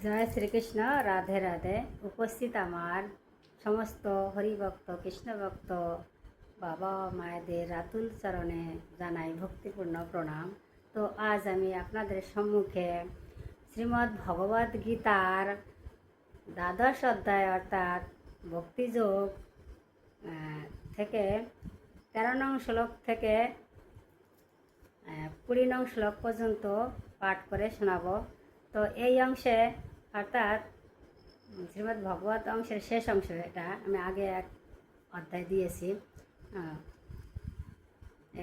জয় শ্রীকৃষ্ণ। রাধে রাধে। উপস্থিত আমার সমস্ত হরিভক্ত কৃষ্ণভক্ত বাবা মায়েদের রাতুল চরণে জানাই ভক্তিপূর্ণ প্রণাম। তো আজ আমি আপনাদের সম্মুখে শ্রীমদ্ ভগবদ গীতার দ্বাদশ অধ্যায় অর্থাৎ ভক্তিযোগ থেকে 13 নং শ্লোক থেকে 20 নং শ্লোক পর্যন্ত পাঠ করে শোনাব। তো এই অংশে অর্থাৎ শ্রীমদ্ ভগবত অংশের শেষ অংশ, এটা আমি আগে এক অধ্যায় দিয়েছি,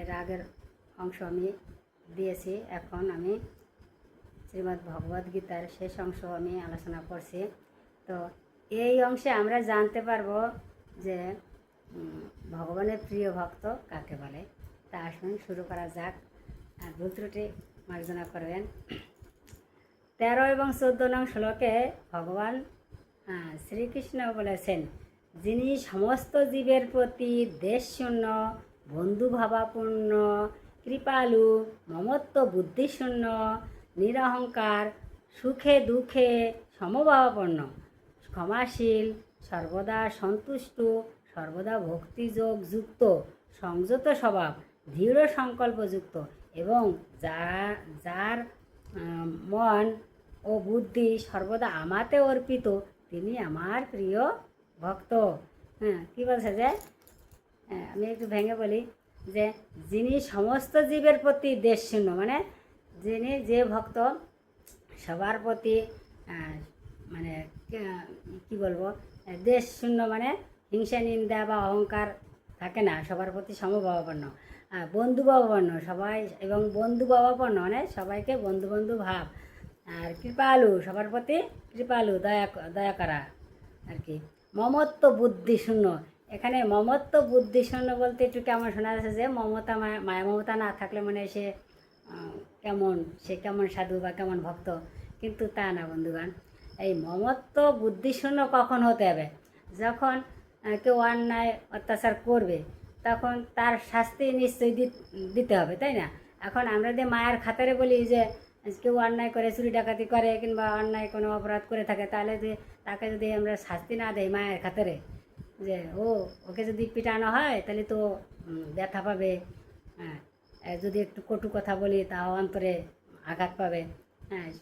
এর আগের অংশ আমি দিয়েছি। এখন আমি শ্রীমদ্ ভগবদ গীতার শেষ অংশ আমি আলোচনা করছি। তো এই অংশে আমরা জানতে পারবো যে ভগবানের প্রিয় ভক্ত কাকে বলে। তা আসুন শুরু করা যাক। আর ভুল ত্রুটি মার্জনা করবেন। 13 এবং 14 নং শ্লোকে ভগবান শ্রীকৃষ্ণ বলেছেন, যিনি সমস্ত জীবের প্রতি দেশশূন্য, বন্ধুভাবাপূর্ণ, কৃপালু, মমত্ব বুদ্ধিশূন্য, নিরহংকার, সুখে দুঃখে সমভাবাপন্ন, ক্ষমাশীল, সর্বদা সন্তুষ্ট, সর্বদা ভক্তিযোগ যুক্ত, সংযত স্বভাব, দৃঢ় সংকল্পযুক্ত এবং যার মন ও বুদ্ধি সর্বদা আমাতে অর্পিত, তিনি আমার প্রিয় ভক্ত। কী বলছে যে, আমি একটু ভেঙে বলি যে যিনি সমস্ত জীবের প্রতি দেশশূন্য, মানে যিনি যে ভক্ত সবার প্রতি মানে কি বলবো, দেশশূন্য মানে হিংসা নিন্দা বা অহংকার থাকে না, সবার প্রতি সমভাবাপন্ন, বন্ধুভাবাপন্ন সবাই, এবং বন্ধুভাবাপন্ন মানে সবাইকে বন্ধু বন্ধু ভাব, আর কৃপালু সবার প্রতি কৃপালু, দয়া করা আর কি। মমত্ব বুদ্ধিশূন্য, এখানে মমত্ব বুদ্ধিশূন্য বলতে একটু কেমন শোনা যাচ্ছে যে মমতা মায়া মমতা না থাকলে মানে সে কেমন সাধু বা কেমন ভক্ত, কিন্তু তা না বন্ধুগণ। এই মমত্ব বুদ্ধিশূন্য কখন হতে হবে? যখন কেউ অন্যায় অত্যাচার করবে তখন তার শাস্তি নিশ্চয়ই দিতে হবে, তাই না? এখন আমরা যে মায়ের খাতারে বলি যে কেউ অন্যায় করে, চুরি ডাকাতি করে কিংবা অন্যায় কোনো অপরাধ করে থাকে, তাহলে তাকে যদি আমরা শাস্তি না দেই মায়ের খাতারে, যে ওকে যদি পিটানো হয় তাহলে তো ব্যথা পাবে, যদি একটু কটু কথা বলি তাও অন্তরে আঘাত পাবে,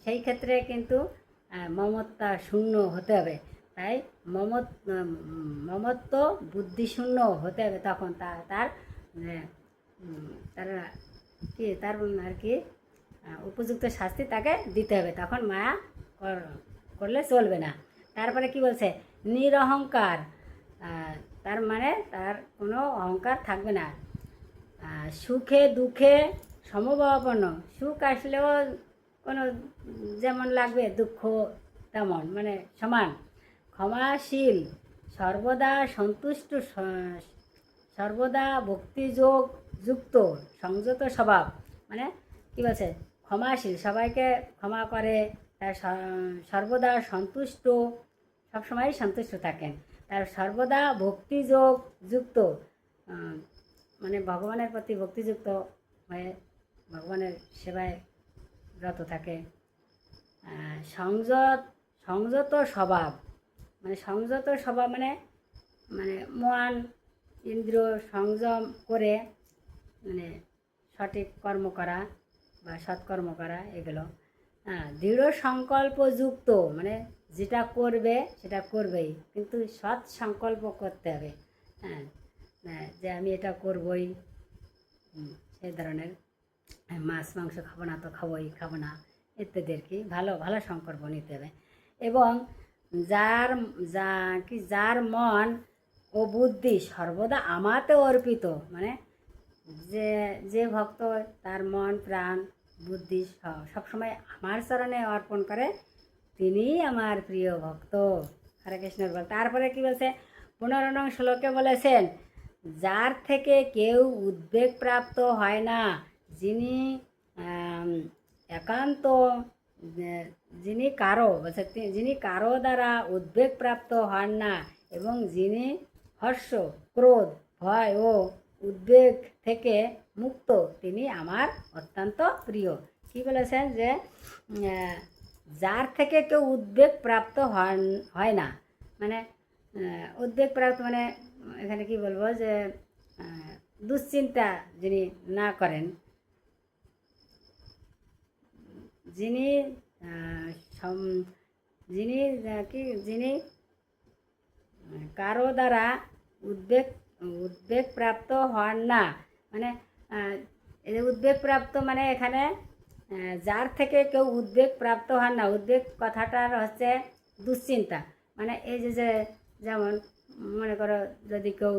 সেই ক্ষেত্রে কিন্তু মমতা শূন্য হতে হবে। তাই মমত্ব বুদ্ধিশূন্য হতে হবে, তখন তার আর কি উপযুক্ত শাস্তি তাকে দিতে হবে, তখন মায়া করলে চলবে না। তারপরে কি বলছে, নিরহংকার, তার মানে তার কোনো অহংকার থাকবে না, সুখে দুঃখে সমভাবাপন্ন, সুখ আসলেও কোনো যেমন লাগবে, দুঃখ তেমন মানে সমান, ক্ষমাশীল, সর্বদা সন্তুষ্ট, সর্বদা ভক্তিযোগ যুক্ত, সংযত স্বভাব, মানে কী বলছে, ক্ষমাশীল, সবাইকে ক্ষমা করে, তার সর্বদা সন্তুষ্ট, সবসময় সন্তুষ্ট থাকেন, তার সর্বদা ভক্তিযোগ যুক্ত, মানে ভগবানের প্রতি ভক্তিযুক্ত হয়ে ভগবানের সেবায় রত থাকে, সংযত স্বভাব, মানে সংযত স্বভাব মানে মানে মন ইন্দ্রিয় সংযম করে মানে সঠিক কর্ম করা বা সৎকর্ম করা, এগুলো। দৃঢ় সংকল্পযুক্ত, মানে যেটা করবে সেটা করবেই, কিন্তু সৎ সংকল্প করতে হবে, যে আমি এটা করবই, সেই ধরনের, মাছ মাংস খাবো না তো খাবো না ইত্যাদি আর কি, ভালো ভালো সংকল্প নিতে হবে। এবং যার মন ও বুদ্ধি সর্বদা আমাতে অর্পিত, মানে যে ভক্ত তার মন প্রাণ বুদ্ধি সবসময় আমার চরণে অর্পণ করে, তিনিই আমার প্রিয় ভক্ত। হরে কৃষ্ণ বল। তারপরে কি বলছে, 15 নং শ্লোকে বলেছেন, যার থেকে কেউ উদ্বেগ প্রাপ্ত হয় না, যিনি একান্ত, যিনি কারো দ্বারা উদ্বেগ প্রাপ্ত হন না, এবং যিনি হর্ষ, ক্রোধ, ভয় ও উদ্বেগ থেকে মুক্ত, তিনি আমার অত্যন্ত প্রিয়। কি বলেছেন যে যার থেকে কেউ উদ্বেগ প্রাপ্ত হয় না, মানে উদ্বেগ প্রাপ্ত মানে এখানে কি বলবো যে দুশ্চিন্তা যিনি না করেন, যিনি যিনি যিনি কারো দ্বারা উদ্বেগ উদ্বেগপ্রাপ্ত হন না, মানে এই যে উদ্বেগপ্রাপ্ত মানে এখানে যার থেকে কেউ উদ্বেগপ্রাপ্ত হন না, উদ্বেগ কথাটার হচ্ছে দুশ্চিন্তা, মানে এই যে যেমন মনে করো যদি কেউ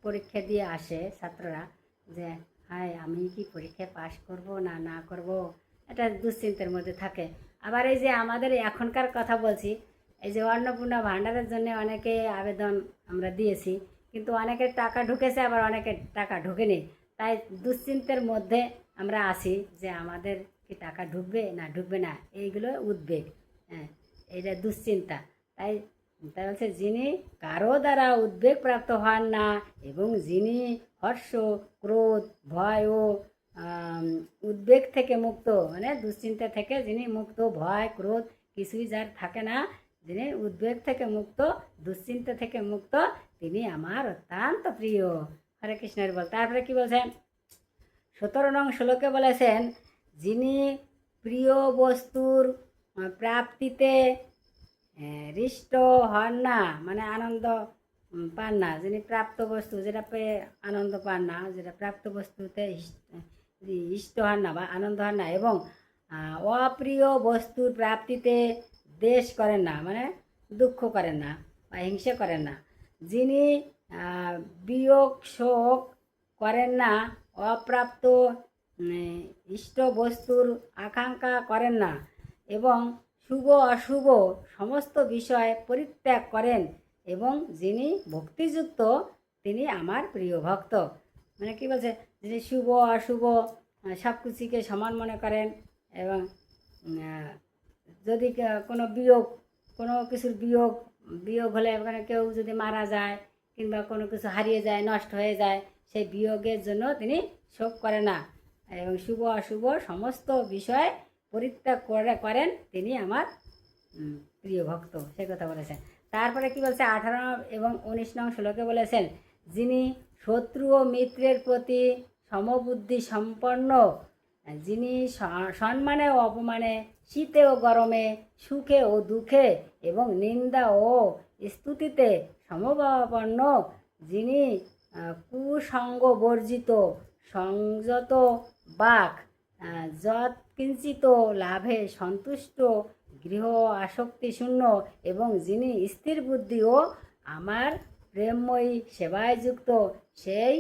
পরীক্ষা দিয়ে আসে ছাত্ররা যে হায় আমি কি পরীক্ষায় পাশ করব না না করব, এটা দুশ্চিন্তার মধ্যে থাকে। আবার এই যে আমাদের এখনকার কথা বলছি, এই যে অন্নপূর্ণা ভাণ্ডারের জন্য অনেকে আবেদন আমরা দিয়েছি, কিন্তু অনেকের টাকা ঢুকেছে আবার অনেকের টাকা ঢুকেনি, তাই দুশ্চিন্তার মধ্যে আমরা আছি যে আমাদের কি টাকা ঢুকবে না ঢুকবে না, এইগুলো উদ্বেগ, হ্যাঁ এইটা দুশ্চিন্তা। তাই তাই বলছে যিনি কারো দ্বারা উদ্বেগ প্রাপ্ত হন না এবং যিনি হর্ষ, ক্রোধ, ভয় ও উদ্বেগ থেকে মুক্ত, মানে দুশ্চিন্তা থেকে যিনি মুক্ত, ভয় ক্রোধ কিছুই যার থাকে না, যিনি উদ্বেগ থেকে মুক্ত, দুশ্চিন্তা থেকে মুক্ত, তিনি আমার অত্যন্ত প্রিয়। হরে কৃষ্ণের বল। তারপরে কি বলছেন 17 নং শ্লোকে বলেছেন যিনি প্রিয় বস্তুর প্রাপ্তিতে হৃষ্ট হন না, মানে আনন্দ পান না, যিনি প্রাপ্ত বস্তু যেটা পেয়ে আনন্দ পান না, যেটা প্রাপ্ত বস্তুতে ইষ্ট হন না বা আনন্দ হন না, এবং অপ্রিয় বস্তুর প্রাপ্তিতে দ্বেষ করেন না, মানে দুঃখ করেন না বা হিংসা করেন না, যিনি বিয়োগ শোক করেন না, অপ্রাপ্ত ইষ্ট বস্তুর আকাঙ্ক্ষা করেন না, এবং শুভ অশুভ সমস্ত বিষয় পরিত্যাগ করেন, এবং যিনি ভক্তিযুক্ত তিনি আমার প্রিয় ভক্ত। মানে কি বলছে, যিনি শুভ অশুভ সব কিছুকে সমান মনে করেন, এবং যদি কোনো বিয়োগ, কোনো কিছুর বিয়োগ বিয়োগ হলে মানে কেউ যদি মারা যায় কিংবা কোনো কিছু হারিয়ে যায়, নষ্ট হয়ে যায়, সেই বিয়োগের জন্য তিনি শোক করে না, এবং শুভ অশুভ সমস্ত বিষয় পরিত্যাগ করেন, তিনি আমার প্রিয় ভক্ত, সে কথা বলেছেন। তারপরে কি বলছে 18 এবং 19 নং শ্লোকে বলেছেন যিনি শত্রু ও মিত্রের প্রতি সমবুদ্ধি সম্পন্ন, যিনি সম্মানে ও অপমানে, শীতে ও গরমে, সুখে ও দুঃখে এবং নিন্দা ও স্তুতিতে সমভাবাপন্ন, যিনি কুসঙ্গ বর্জিত, সংযত বাক, যৎকিঞ্চিত লাভে সন্তুষ্ট, গৃহ আসক্তি শূন্য, এবং যিনি স্থির বুদ্ধি ও আমার প্রেমময়ী সেবায় যুক্ত, সেই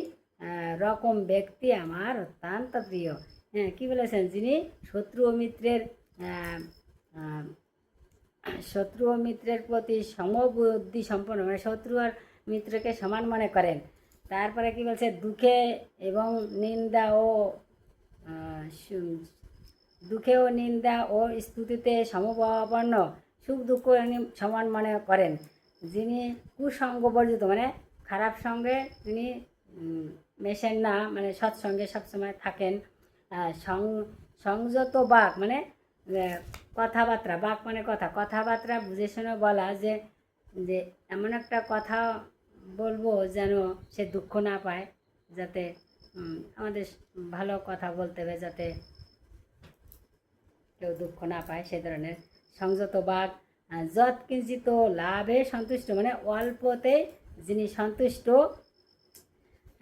রকম ব্যক্তি আমার অত্যন্ত প্রিয়। হ্যাঁ কী বলেছেন, যিনি শত্রু ও মিত্রের প্রতি সমবুদ্ধি সম্পন্ন, মানে শত্রু আর মিত্রকে সমান মনে করেন। তারপরে কি বলছে দুঃখে এবং নিন্দা ও দুঃখে ও নিন্দা ও স্তুতিতে সমভাবাপন্ন, সুখ দুঃখ সমান মনে করেন, যিনি কুসঙ্গ বর্জিত, মানে খারাপ সঙ্গে তিনি মেশেন না, মানে সৎসঙ্গে সবসময় থাকেন, সংযত বাক মানে কথাবার্তা, বাক মানে কথাবার্তা বুঝে শুনে বলা, যে যে এমন একটা কথা বলবো যেন সে দুঃখ না পায়, যাতে আমাদের ভালো কথা বলতে হবে যাতে কেউ দুঃখ না পায়, সে ধরনের সংযত বাক, যৎকিঞ্চিত লাভে সন্তুষ্ট, মানে অল্পতে যিনি সন্তুষ্ট,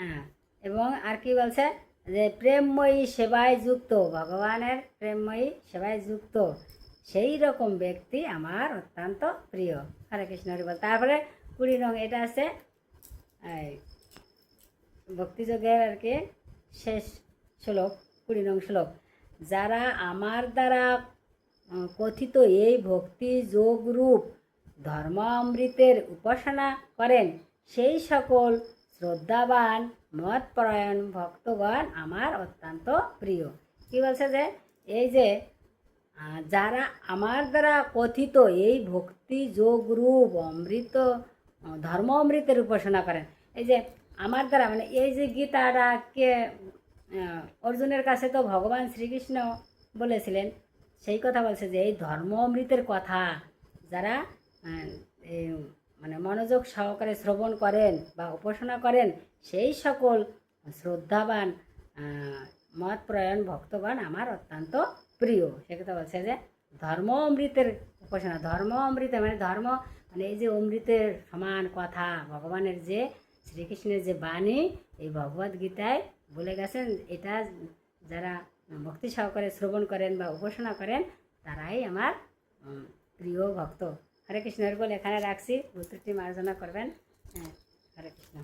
হ্যাঁ, এবং আর কি বলছে যে প্রেমময়ী সেবায় যুক্ত, ভগবানের প্রেমময়ী সেবায় যুক্ত, সেই রকম ব্যক্তি আমার অত্যন্ত প্রিয়। হরে কৃষ্ণ হরি বল। তারপরে 20 নং, এটা আছে ভক্তিযোগের আর কি শেষ শ্লোক, 20 নং শ্লোক, যারা আমার দ্বারা কথিত এই ভক্তি যোগরূপ ধর্মামৃতের উপাসনা করেন, সেই সকল শ্রদ্ধাবান মতপরায়ণ ভক্তগণ আমার অত্যন্ত প্রিয়। কি বলছে যে এই যে যারা আমার দ্বারা কথিত এই ভক্তি যোগরূপ ধর্ম অমৃতের উপাসনা করেন, এই যে আমার দ্বারা মানে এই যে গীতাটাকে অর্জুনের কাছে তো ভগবান শ্রীকৃষ্ণ বলেছিলেন সেই কথা বলছে যে এই ধর্ম অমৃতের কথা যারা আহ, এই মানে মনোযোগ সহকারে শ্রবণ করেন বা উপাসনা করেন, সেই সকল শ্রদ্ধাবান মতপ্রয়ণ ভক্তগণ আমার অত্যন্ত প্রিয়। সে কথা বলছে যে ধর্ম অমৃতের উপাসনা, ধর্ম অমৃত মানে ধর্ম মানে এই যে অমৃতের সমান কথা ভগবানের যে শ্রীকৃষ্ণের যে বাণী এই ভগবদ গীতায় বলে গেছেন, এটা যারা ভক্তি সহকারে শ্রবণ করেন বা উপাসনা করেন তারাই আমার প্রিয় ভক্ত। হরে কৃষ্ণের বলে এখানে রাখছি, ভুল ত্রুটি মার্জনা করবেন। হ্যাঁ, হরে কৃষ্ণ।